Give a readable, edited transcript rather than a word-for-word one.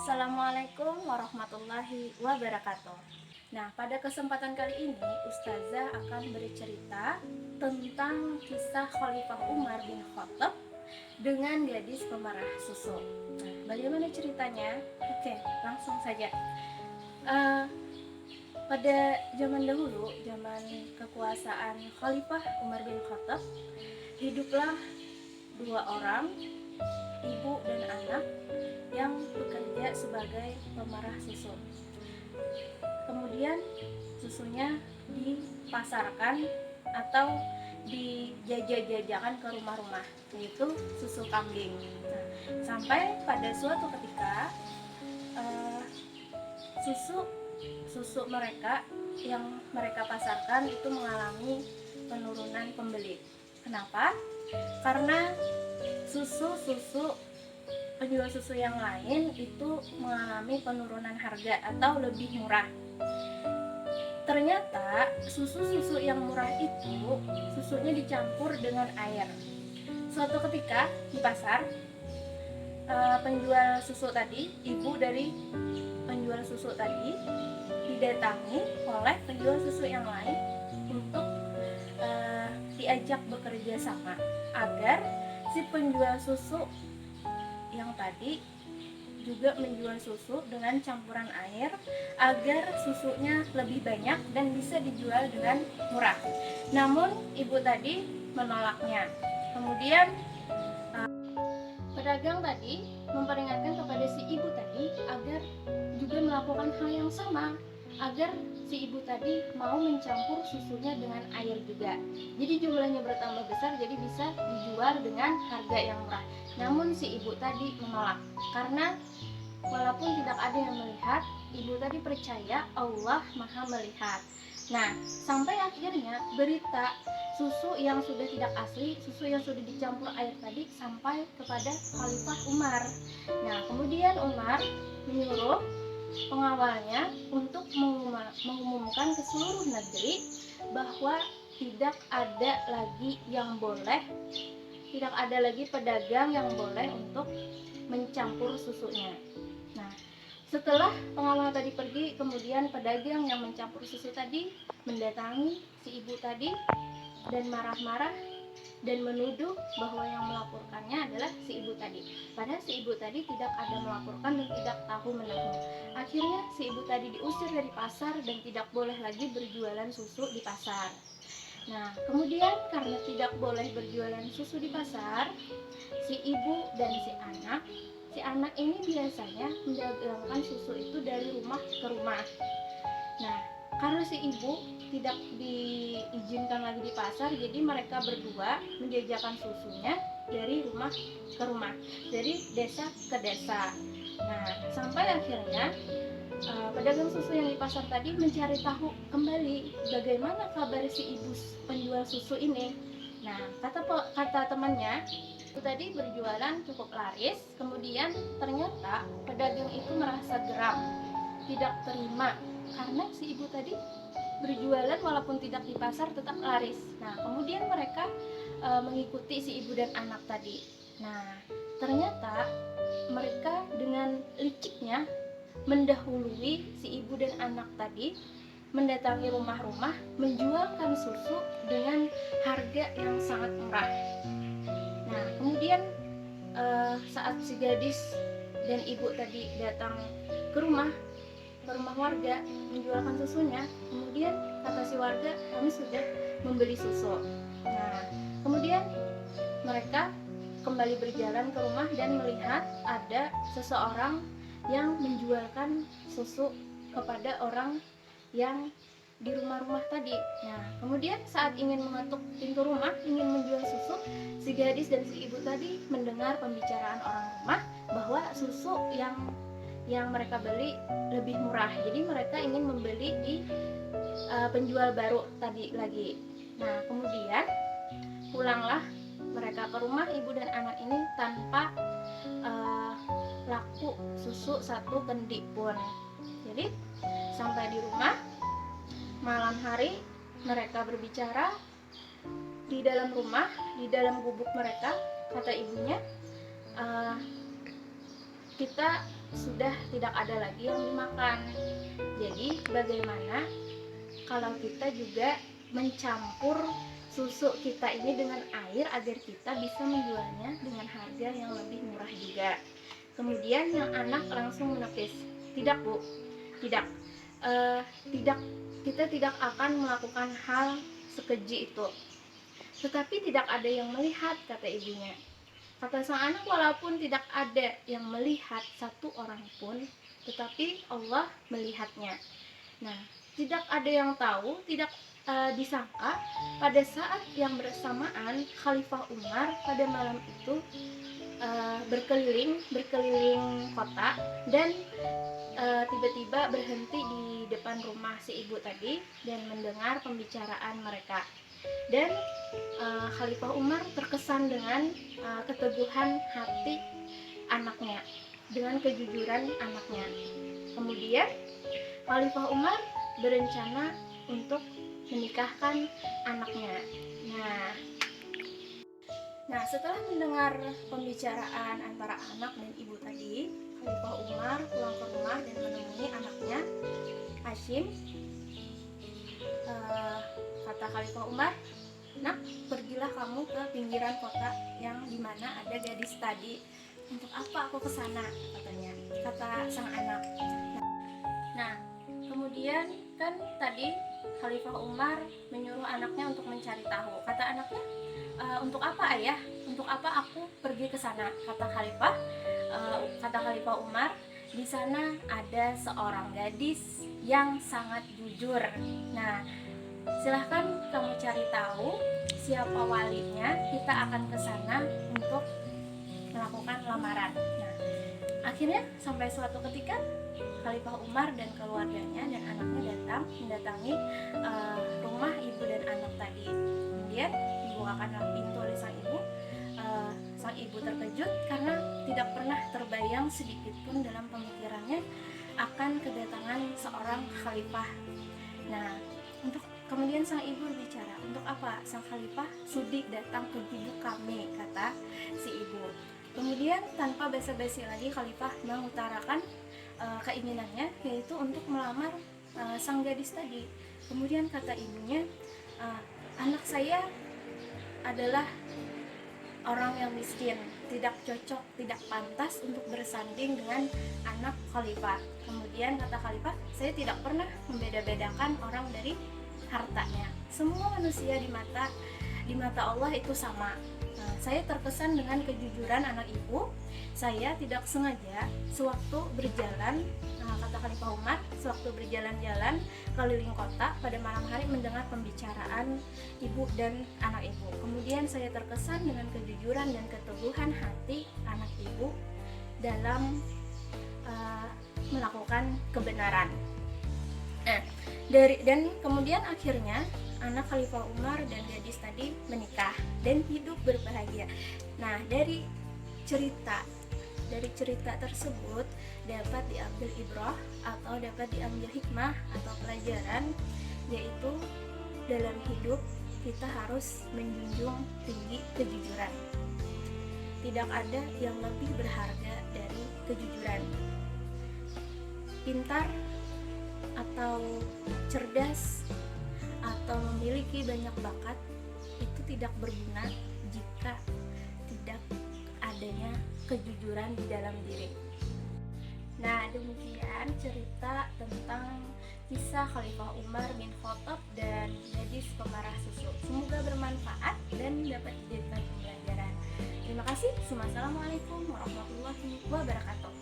Assalamualaikum warahmatullahi wabarakatuh. Nah, pada kesempatan kali ini Ustazah akan bercerita tentang kisah Khalifah Umar bin Khattab dengan gadis pemarah susu. Nah, bagaimana ceritanya? Oke, langsung saja. Pada zaman dahulu, zaman kekuasaan Khalifah Umar bin Khattab, hiduplah dua orang, ibu dan anak, yang bekerja sebagai pemarah susu. Kemudian susunya dipasarkan atau dijajah-jajakan ke rumah-rumah, yaitu susu kambing. Nah, sampai pada suatu ketika susu mereka yang mereka pasarkan itu mengalami penurunan pembeli. Kenapa? Karena penjual susu yang lain itu mengalami penurunan harga atau lebih murah. Ternyata susu yang murah itu susunya dicampur dengan air. Suatu ketika di pasar, penjual susu tadi, ibu dari penjual susu tadi, didatangi oleh penjual susu yang lain untuk diajak bekerja sama agar si penjual susu yang tadi juga menjual susu dengan campuran air agar susunya lebih banyak dan bisa dijual dengan murah. Namun ibu tadi menolaknya. Kemudian pedagang tadi memperingatkan kepada si ibu tadi agar juga melakukan hal yang sama, agar si ibu tadi mau mencampur susunya dengan air juga. Jadi jumlahnya bertambah besar, jadi bisa dijual dengan harga yang murah. Namun si ibu tadi menolak karena walaupun tidak ada yang melihat, ibu tadi percaya Allah Maha melihat. Nah, sampai akhirnya berita susu yang sudah tidak asli, susu yang sudah dicampur air tadi sampai kepada Khalifah Umar. Nah, kemudian Umar menyuruh pengawalnya untuk mengumumkan ke seluruh negeri bahwa tidak ada lagi pedagang yang boleh untuk mencampur susunya. Nah, setelah pengawal tadi pergi, kemudian pedagang yang mencampur susu tadi mendatangi si ibu tadi dan marah-marah dan menuduh bahwa yang melaporkannya adalah si ibu tadi. Padahal si ibu tadi tidak ada melaporkan dan tidak tahu menahu. Akhirnya si ibu tadi diusir dari pasar dan tidak boleh lagi berjualan susu di pasar. Nah, kemudian karena tidak boleh berjualan susu di pasar, si ibu dan si anak ini biasanya mendagangkan susu itu dari rumah ke rumah. Nah, karena si ibu tidak diizinkan lagi di pasar, jadi mereka berdua menjajakan susunya dari rumah ke rumah, dari desa ke desa. Nah, sampai akhirnya pedagang susu yang di pasar tadi mencari tahu kembali bagaimana kabar si ibu penjual susu ini. Nah, kata temannya, itu tadi berjualan cukup laris. Kemudian ternyata pedagang itu merasa geram, tidak terima karena si ibu tadi berjualan walaupun tidak di pasar tetap laris. Nah, kemudian mereka mengikuti si ibu dan anak tadi. Nah, ternyata mereka dengan liciknya mendahului si ibu dan anak tadi, mendatangi rumah-rumah, menjualkan susu dengan harga yang sangat murah. Nah, kemudian saat si gadis dan ibu tadi datang ke rumah warga menjualkan susunya, kemudian kata si warga, kami sudah membeli susu. Nah, kemudian mereka kembali berjalan ke rumah dan melihat ada seseorang yang menjualkan susu kepada orang yang di rumah-rumah tadi. Nah, kemudian saat ingin mengetuk pintu rumah, ingin menjual susu, si gadis dan si ibu tadi mendengar pembicaraan orang rumah bahwa susu yang mereka beli lebih murah. Jadi mereka ingin membeli di penjual baru tadi lagi. Nah, kemudian pulanglah mereka ke rumah ibu dan anak ini tanpa laku susu satu kendi pun. Jadi sampai di rumah malam hari mereka berbicara di dalam rumah, di dalam gubuk mereka. Kata ibunya, kita sudah tidak ada lagi yang dimakan. Jadi bagaimana kalau kita juga mencampur susu kita ini dengan air agar kita bisa menjualnya dengan harga yang lebih murah juga. Kemudian yang anak langsung menepis, tidak Bu, tidak, tidak, kita tidak akan melakukan hal sekeji itu. Tetapi tidak ada yang melihat, kata ibunya. Kata sang anak, walaupun tidak ada yang melihat satu orang pun, tetapi Allah melihatnya. Nah, tidak ada yang tahu, tidak disangka pada saat yang bersamaan Khalifah Umar pada malam itu berkeliling kota dan tiba-tiba berhenti di depan rumah si ibu tadi dan mendengar pembicaraan mereka. Dan Khalifah Umar terkesan dengan keteguhan hati anaknya, dengan kejujuran anaknya. Kemudian Khalifah Umar berencana untuk menikahkan anaknya. Nah, setelah mendengar pembicaraan antara anak dan ibu tadi, Khalifah Umar pulang ke rumah dan menemui anaknya Hashim. Kata Khalifah Umar, "Nak, pergilah kamu ke pinggiran kota yang dimana ada gadis tadi." "Untuk apa aku ke sana?" katanya, kata sang anak. Nah, kemudian kan tadi Khalifah Umar menyuruh anaknya untuk mencari tahu. Kata anaknya, "Untuk apa ayah? Untuk apa aku pergi ke sana?" Kata Khalifah Umar, "Di sana ada seorang gadis yang sangat jujur. Nah, silahkan kamu cari tahu siapa walinya, kita akan ke sana untuk melakukan lamaran." Nah, akhirnya sampai suatu ketika Khalifah Umar dan keluarganya dan anaknya mendatangi rumah ibu dan anak tadi. Kemudian dibukakanlah pintu oleh sang ibu. Sang ibu terkejut karena tidak pernah terbayang sedikit pun dalam pemikirannya akan kedatangan seorang khalifah. Nah, kemudian sang ibu berbicara, "Untuk apa sang khalifah sudi datang ke ibu kami?" kata si ibu. Kemudian tanpa basa-basi lagi khalifah mengutarakan keinginannya, yaitu untuk melamar sang gadis tadi. Kemudian kata ibunya, "Anak saya adalah orang yang miskin, tidak cocok, tidak pantas untuk bersanding dengan anak khalifah." Kemudian kata khalifah, "Saya tidak pernah membeda-bedakan orang dari hartanya. Semua manusia di mata Allah itu sama. Saya terkesan dengan kejujuran anak ibu. Saya tidak sengaja sewaktu berjalan," kata Khalifah Umar, "sewaktu berjalan-jalan keliling kota pada malam hari mendengar pembicaraan ibu dan anak ibu. Kemudian saya terkesan dengan kejujuran dan keteguhan hati anak ibu dalam melakukan kebenaran." Dan kemudian akhirnya anak Khalifah Umar dan gadis tadi menikah dan hidup berbahagia. Nah, dari cerita tersebut dapat diambil ibrah atau dapat diambil hikmah atau pelajaran, yaitu dalam hidup kita harus menjunjung tinggi kejujuran. Tidak ada yang lebih berharga dari kejujuran. Pintar atau cerdas atau memiliki banyak bakat itu tidak berguna jika tidak adanya kejujuran di dalam diri. Nah, demikian cerita tentang kisah Khalifah Umar bin Khattab dan gadis pemarah susu. Semoga bermanfaat dan dapat dijadikan pembelajaran. Terima kasih. Wassalamualaikum warahmatullahi wabarakatuh.